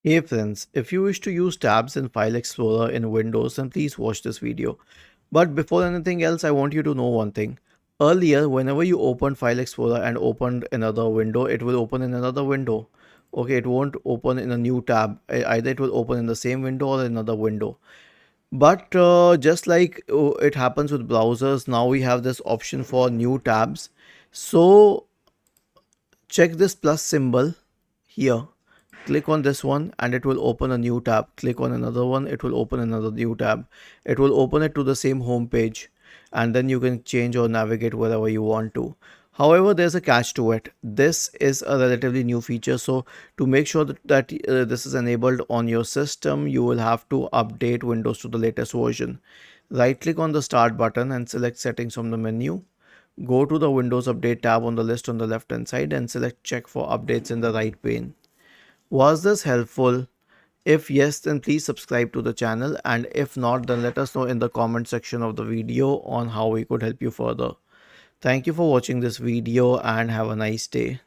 Hey friends, if you wish to use tabs in File Explorer in Windows, then please watch this video. But before anything else, I want you to know one thing. Earlier, whenever you opened File Explorer and opened another window, it will open in another window. Okay, it won't open in a new tab. Either it will open in the same window or another window. But just like it happens with browsers, now we have this option for new tabs. So check this plus symbol here. Click on this one and it will open a new tab. Click on another one, it will open another new tab. It will open it to the same home page, and then you can change or navigate wherever you want to. However, there's a catch to it. This is a relatively new feature, so to make sure that this is enabled on your system, you will have to update Windows to the latest version. Right click on the start button and select settings from the menu. Go to the Windows Update tab on the list on the left hand side and select check for updates in the right pane. Was this helpful? If yes, then please subscribe to the channel, and if not, then let us know in the comment section of the video on how we could help you further. Thank you for watching this video and have a nice day.